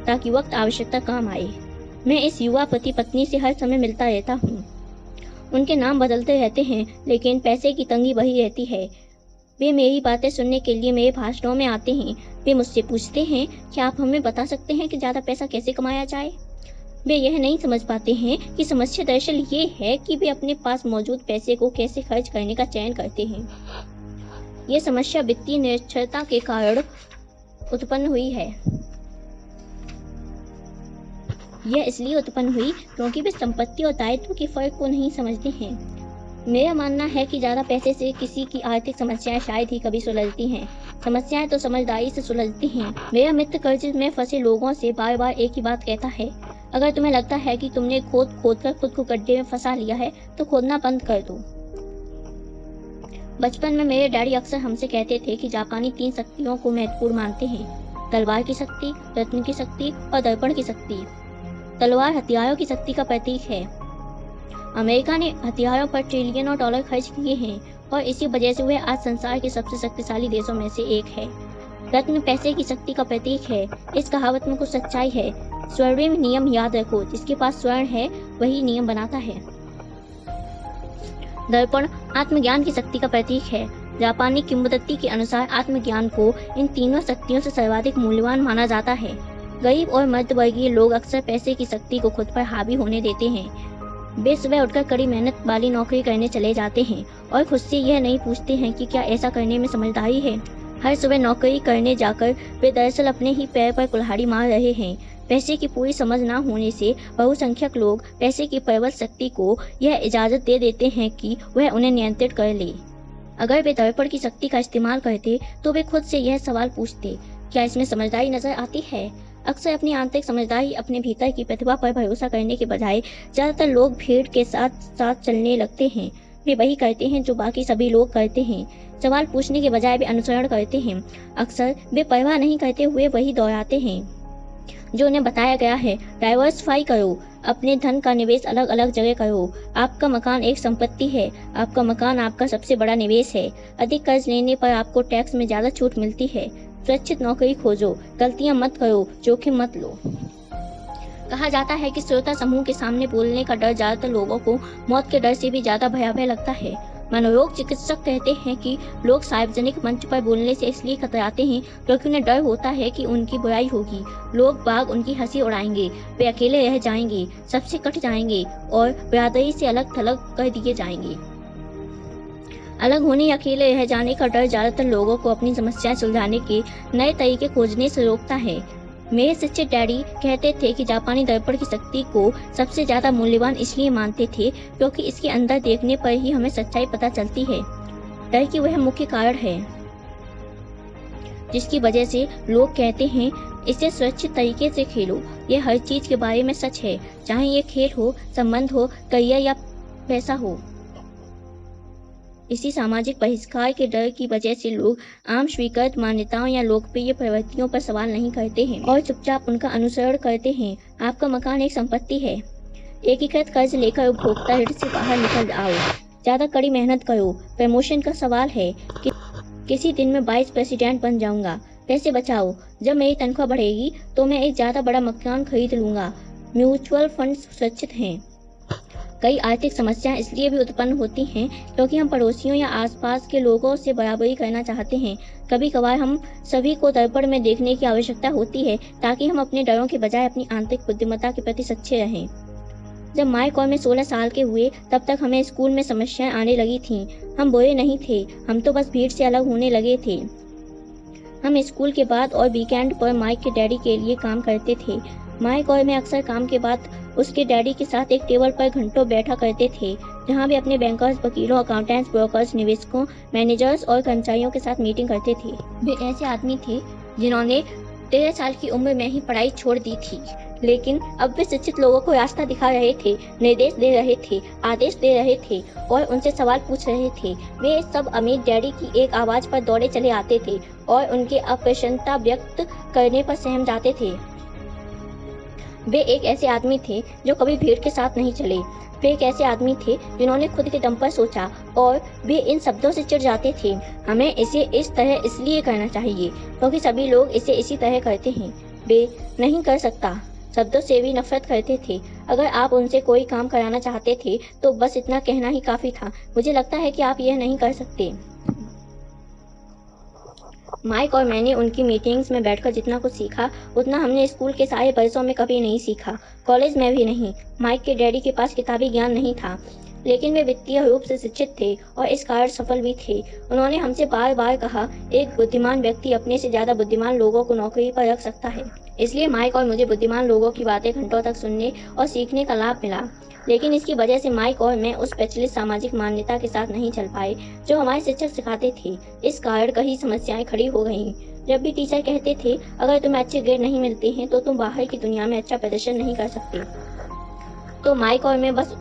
ताकि वक्त आवश्यकता काम आए। मैं इस युवा पति पत्नी से हर समय मिलता रहता हूँ। उनके नाम बदलते रहते हैं, लेकिन पैसे की तंगी वही रहती है। वे मेरी बातें सुनने के लिए मेरे भाषणों में आते हैं। वे मुझसे पूछते हैं, क्या आप हमें बता सकते हैं कि ज़्यादा पैसा कैसे कमाया जाए? वे यह नहीं समझ पाते हैं कि समस्या दरअसल ये है कि वे अपने पास मौजूद पैसे को कैसे खर्च करने का चयन करते हैं। ये समस्या वित्तीय निरक्षरता के कारण उत्पन्न हुई है। यह इसलिए उत्पन्न हुई क्योंकि वे संपत्ति और दायित्व के फर्क को नहीं समझते हैं। मेरा मानना है कि ज़्यादा पैसे से किसी की आर्थिक समस्याएं शायद ही कभी सुलझती हैं। समस्याएं तो समझदारी से सुलझती हैं। मेरा मित्र कर्ज में फंसे लोगों से बार बार एक ही बात कहता है, अगर तुम्हें लगता है कि तुमने खोद कर खुद को गड्ढे में फंसा लिया है तो खोदना बंद कर दो। बचपन में मेरे डैडी अक्सर हमसे कहते थे कि जापानी 3 शक्तियों को महत्वपूर्ण मानते हैं, तलवार की शक्ति, रत्न की शक्ति और दर्पण की शक्ति। तलवार हथियारों की शक्ति का प्रतीक है। अमेरिका ने हथियारों पर ट्रिलियनों डॉलर खर्च किए हैं और इसी वजह से वह आज संसार के सबसे शक्तिशाली देशों में से एक है। रत्न पैसे की शक्ति का प्रतीक है। इस कहावत में कुछ सच्चाई है। स्वर्णिम नियम याद रखो, जिसके पास स्वर्ण है वही नियम बनाता है। दर्पण आत्मज्ञान की शक्ति का प्रतीक है। जापानी किंवदंती के अनुसार आत्मज्ञान को इन तीनों शक्तियों से सर्वाधिक मूल्यवान माना जाता है। गरीब और मध्यवर्गीय लोग अक्सर पैसे की शक्ति को खुद पर हावी होने देते हैं। वे सुबह उठकर कड़ी मेहनत वाली नौकरी करने चले जाते हैं और खुद से यह नहीं पूछते हैं कि क्या ऐसा करने में समझदारी है। हर सुबह नौकरी करने जाकर वे दरअसल अपने ही पैर पर कुल्हाड़ी मार रहे हैं। पैसे की पूरी समझ न होने से बहुसंख्यक लोग पैसे की प्रबल शक्ति को यह इजाज़त दे देते हैं कि वह उन्हें नियंत्रित कर ले। अगर वे दर्पण की शक्ति का इस्तेमाल करते तो वे खुद से यह सवाल पूछते, क्या इसमें समझदारी नजर आती है? अक्सर अपनी आंतरिक समझदारी, अपने भीतर की प्रतिभा पर भरोसा करने के बजाय ज़्यादातर लोग भीड़ के साथ साथ चलने लगते हैं। वे वही करते हैं जो बाकी सभी लोग करते हैं। सवाल पूछने के बजाय वे अनुसरण करते हैं। अक्सर वे परवाह नहीं करते हुए वही दोहराते हैं जो उन्हें बताया गया है। डाइवर्सिफाई करो, अपने धन का निवेश अलग अलग जगह करो। आपका मकान एक संपत्ति है। आपका मकान आपका सबसे बड़ा निवेश है। अधिक कर्ज लेने पर आपको टैक्स में ज़्यादा छूट मिलती है। सुरक्षित नौकरी खोजो, गलतियां मत करो, जोखिम मत लो। कहा जाता है कि श्रोता समूह के सामने बोलने का डर ज्यादातर लोगों को मौत के डर से भी ज्यादा भयावह लगता है। मनोरोग चिकित्सक कहते हैं कि लोग सार्वजनिक मंच पर बोलने से इसलिए कतराते हैं क्योंकि उन्हें डर होता है कि उनकी बुराई होगी, लोग बाग उनकी हंसी उड़ाएंगे, वे अकेले रह जाएंगे, सबसे कट जाएंगे और बिरादरी से अलग थलग कर दिए जाएंगे। अलग होने या अकेले रह जाने का डर ज्यादातर लोगों को अपनी समस्याएं सुलझाने के नए तरीके खोजने से रोकता है। मेरे शिक्षक डैडी कहते थे कि जापानी दर्पण की शक्ति को सबसे ज्यादा मूल्यवान इसलिए मानते थे क्योंकि इसके अंदर देखने पर ही हमें सच्चाई पता चलती है। डर की वह मुख्य कारण है जिसकी वजह से लोग कहते हैं इसे सुरक्षित तरीके से खेलो। यह हर चीज के बारे में सच है, चाहे ये खेल हो, संबंध हो, करियर या पैसा हो। इसी सामाजिक बहिष्कार के डर की वजह से लोग आम स्वीकृत मान्यताओं या लोकप्रिय प्रवृत्तियों पर सवाल नहीं करते हैं और चुपचाप उनका अनुसरण करते हैं। आपका मकान एक संपत्ति है। एकीकृत कर्ज लेकर उपभोक्ता ऋण से बाहर निकल आओ। ज्यादा कड़ी मेहनत करो। प्रमोशन का सवाल है कि किसी दिन मैं वाइस प्रेसिडेंट बन जाऊंगा। पैसे बचाओ, जब मेरी तनख्वाह बढ़ेगी तो मैं एक ज्यादा बड़ा मकान खरीद लूंगा। म्यूचुअल फंड सुरक्षित हैं। कई आर्थिक समस्याएं इसलिए भी उत्पन्न होती हैं क्योंकि हम पड़ोसियों या आसपास के लोगों से बराबरी करना चाहते हैं। कभी कभार हम सभी को दर्पण में देखने की आवश्यकता होती है ताकि हम अपने डरों के बजाय अपनी आंतरिक बुद्धिमत्ता के प्रति सच्चे रहें। जब माइक और मैं 16 साल के हुए तब तक हमें स्कूल में समस्याएं आने लगी थीं। हम बुरे नहीं थे, हम तो बस भीड़ से अलग होने लगे थे। हम स्कूल के बाद और वीकेंड पर माइक के डैडी के लिए काम करते थे। माइक और मैं अक्सर काम के बाद उसके डैडी के साथ एक टेबल पर घंटों बैठा करते थे जहां वे अपने बैंकर्स, वकीलों, अकाउंटेंट्स, ब्रोकर्स, निवेशकों, मैनेजर्स और कर्मचारियों के साथ मीटिंग करते थे। वे ऐसे आदमी थे जिन्होंने 13 साल की उम्र में ही पढ़ाई छोड़ दी थी, लेकिन अब वे शिक्षित लोगों को रास्ता दिखा रहे थे, निर्देश दे रहे थे, आदेश दे रहे थे और उनसे सवाल पूछ रहे थे। वे सब अमीर डैडी की एक आवाज पर दौड़े चले आते थे और उनके अप्रसन्नता व्यक्त करने पर सहम जाते थे। वे एक ऐसे आदमी थे जो कभी भीड़ के साथ नहीं चले। वे एक ऐसे आदमी थे जिन्होंने खुद के दम पर सोचा और वे इन शब्दों से चिढ़ जाते थे, हमें इसे इस तरह इसलिए करना चाहिए क्योंकि सभी लोग इसे इसी तरह करते हैं। वे नहीं कर सकता शब्दों से भी नफरत करते थे। अगर आप उनसे कोई काम कराना चाहते थे तो बस इतना कहना ही काफ़ी था, मुझे लगता है कि आप यह नहीं कर सकते। माइक और मैंने उनकी मीटिंग्स में बैठकर जितना कुछ सीखा उतना हमने स्कूल के सारे वर्षों में कभी नहीं सीखा, कॉलेज में भी नहीं। माइक के डैडी के पास किताबी ज्ञान नहीं था, लेकिन वे वित्तीय रूप से शिक्षित थे और इस कारण सफल भी थे। उन्होंने हमसे बार बार कहा, एक बुद्धिमान व्यक्ति अपने से ज़्यादा बुद्धिमान लोगों को नौकरी पर रख सकता है। इसलिए माइक और मुझे बुद्धिमान लोगों की बातें घंटों तक सुनने और सीखने का लाभ मिला। लेकिन इसकी वजह से माइक और मैं उस प्रचलित सामाजिक मान्यता के साथ नहीं चल पाए जो हमारे शिक्षक सिखाते थे। इस कारण कई समस्याएं खड़ी हो गईं। जब भी टीचर कहते थे, अगर तुम्हें अच्छे ग्रेड नहीं मिलते हैं तो तुम बाहर की दुनिया में अच्छा प्रदर्शन नहीं कर सकते, तो माइक और मैं बस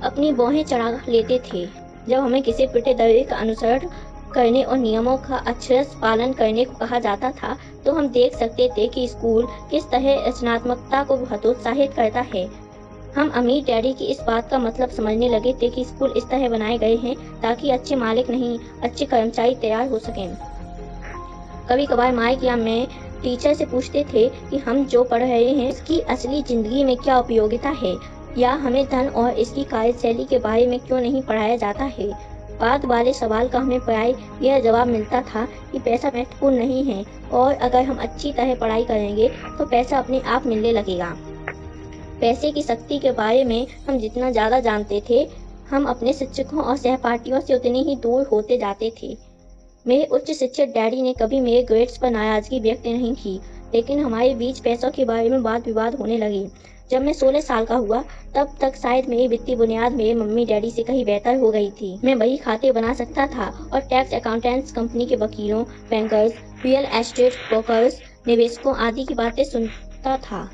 अपनी भौहें चढ़ा लेते थे। जब हमें किसी पिटे दवे का अनुसरण करने और नियमों का अक्षरशः पालन करने को कहा जाता था तो हम देख सकते थे कि स्कूल किस तरह रचनात्मकता को हतोत्साहित करता है। हम अमीर डैडी की इस बात का मतलब समझने लगे थे कि स्कूल इस तरह बनाए गए हैं ताकि अच्छे मालिक नहीं, अच्छे कर्मचारी तैयार हो सकें। कभी कभार माइक या मैं टीचर से पूछते थे कि हम जो पढ़ रहे हैं इसकी असली जिंदगी में क्या उपयोगिता है, या हमें धन और इसकी कार्यशैली के बारे में क्यों नहीं पढ़ाया जाता है। बाद वाले सवाल का हमें प्राय यह जवाब मिलता था कि पैसा महत्वपूर्ण नहीं है और अगर हम अच्छी तरह पढ़ाई करेंगे तो पैसा अपने आप मिलने लगेगा। पैसे की शक्ति के बारे में हम जितना ज़्यादा जानते थे, हम अपने शिक्षकों और सहपाठियों से उतनी ही दूर होते जाते थे। मेरे उच्च शिक्षित डैडी ने कभी मेरे ग्रेड्स पर नाराजगी व्यक्त नहीं की, लेकिन हमारे बीच पैसों के बारे में वाद विवाद होने लगे। जब मैं 16 साल का हुआ तब तक शायद मेरी वित्तीय बुनियाद मेरे मम्मी डैडी से कहीं बेहतर हो गई थी। मैं वही खाते बना सकता था और टैक्स अकाउंटेंट्स, कंपनी के वकीलों, बैंकर्स, रियल एस्टेट ब्रोकर्स, निवेशकों आदि की बातें सुनता था।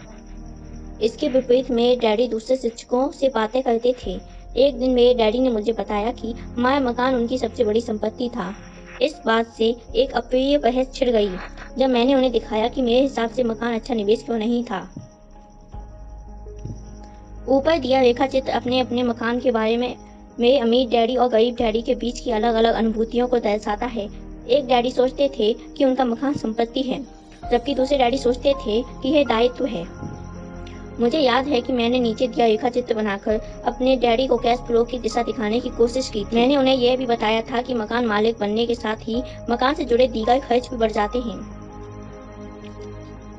इसके विपरीत मेरे डैडी दूसरे शिक्षकों से बातें करते थे। एक दिन मेरे डैडी ने मुझे बताया कि हमारा मकान उनकी सबसे बड़ी संपत्ति था। इस बात से एक अप्रिय बहस छिड़ गई जब मैंने उन्हें दिखाया कि मेरे हिसाब से मकान अच्छा निवेश क्यों नहीं था। ऊपर दिया रेखाचित्र अपने अपने मकान के बारे में मेरे अमीर डैडी और गरीब डैडी के बीच की अलग अलग अनुभूतियों को दर्शाता है। एक डैडी सोचते थे कि उनका मकान संपत्ति है, जबकि दूसरे डैडी सोचते थे कि यह दायित्व है। मुझे याद है कि मैंने नीचे दिया रेखाचित्र बनाकर अपने डैडी को कैश फ्लो की दिशा दिखाने की कोशिश की थी। मैंने उन्हें यह भी बताया था कि मकान मालिक बनने के साथ ही मकान से जुड़े दीगर खर्च भी बढ़ जाते हैं।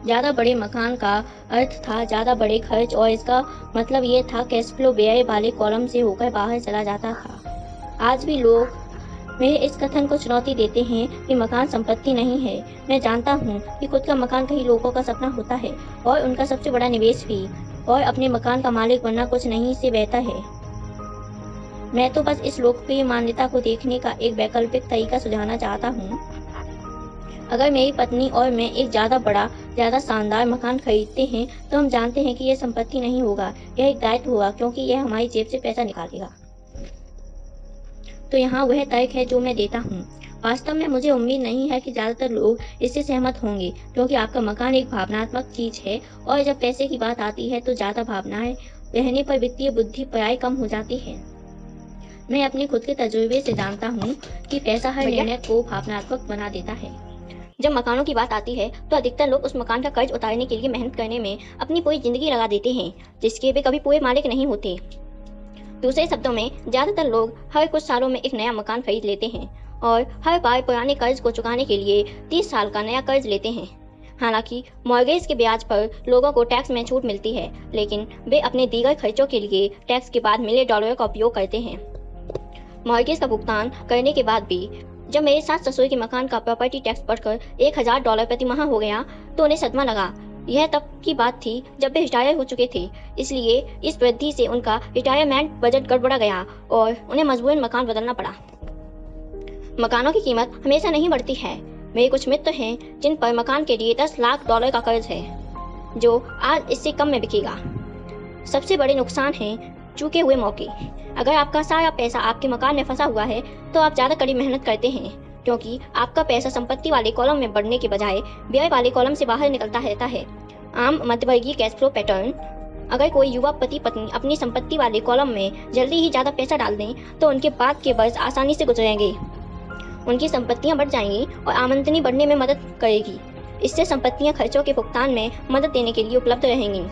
ज़्यादा बड़े मकान का अर्थ था ज़्यादा बड़े खर्च और इसका मतलब ये था कैश फ्लो व्यय वाले कॉलम से होकर बाहर चला जाता था। आज भी लोग मेरे इस कथन को चुनौती देते हैं कि मकान संपत्ति नहीं है। मैं जानता हूँ कि खुद का मकान कई लोगों का सपना होता है और उनका सबसे बड़ा निवेश भी, और अपने मकान का मालिक बनना कुछ नहीं से बेहतर है। मैं तो बस इस लोकप्रिय मान्यता को देखने का एक वैकल्पिक तरीका सुझाना चाहता हूँ। अगर मेरी पत्नी और मैं एक ज़्यादा बड़ा, ज़्यादा शानदार मकान खरीदते हैं तो हम जानते हैं कि यह संपत्ति नहीं होगा, यह एक दायित्व होगा, क्योंकि यह हमारी जेब से पैसा निकालेगा। तो यहाँ वह तर्क है जो मैं देता हूँ। वास्तव में मुझे उम्मीद नहीं है कि ज़्यादातर लोग इससे सहमत होंगे, क्योंकि आपका मकान एक भावनात्मक चीज़ है और जब पैसे की बात आती है तो ज़्यादा भावनाएं रहने पर वित्तीय बुद्धि प्राय कम हो जाती है। मैं अपने खुद के तजुर्बे से जानता हूँ कि पैसा हर निर्णय को भावनात्मक बना देता है। जब मकानों की बात आती है तो अधिकतर लोग उस मकान का कर्ज उतारने के लिए मेहनत करने में अपनी पूरी जिंदगी लगा देते हैं, जिसके वे कभी पूरे मालिक नहीं होते। दूसरे शब्दों में, ज़्यादातर लोग हर कुछ सालों में एक नया मकान खरीद लेते हैं और हर बार पुराने कर्ज को चुकाने के लिए 30 साल का नया कर्ज लेते हैं। हालांकि मॉर्गेज के ब्याज पर लोगों को टैक्स में छूट मिलती है, लेकिन वे अपने दीगर खर्चों के लिए टैक्स के बाद मिले डॉलरों का उपयोग करते हैं। मॉर्गेज का भुगतान करने के बाद भी जब मेरे सास ससुर के मकान का प्रॉपर्टी टैक्स बढ़कर $1000 प्रति माह हो गया तो उन्हें सदमा लगा। यह तब की बात थी जब वे रिटायर हो चुके थे, इसलिए इस वृद्धि से उनका रिटायरमेंट बजट गड़बड़ा गया और उन्हें मजबूरन मकान बदलना पड़ा। मकानों की कीमत हमेशा नहीं बढ़ती है। मेरे कुछ मित्र हैं जिन पर मकान के लिए $10 लाख का कर्ज है, जो आज इससे कम में बिकेगा। सबसे बड़े नुकसान हैं चूके हुए मौके। अगर आपका सारा पैसा आपके मकान में फंसा हुआ है तो आप ज़्यादा कड़ी मेहनत करते हैं, क्योंकि आपका पैसा संपत्ति वाले कॉलम में बढ़ने के बजाय व्यय वाले कॉलम से बाहर निकलता रहता है। आम मध्यवर्गीय कैश फ्लो पैटर्न। अगर कोई युवा पति पत्नी अपनी संपत्ति वाले कॉलम में जल्दी ही ज़्यादा पैसा डाल दें तो उनके बाद के वर्ष आसानी से गुजरेंगे। उनकी संपत्तियां बढ़ जाएंगी और आमदनी बढ़ने में मदद करेगी। इससे संपत्तियां खर्चों के भुगतान में मदद देने के लिए उपलब्ध रहेंगी।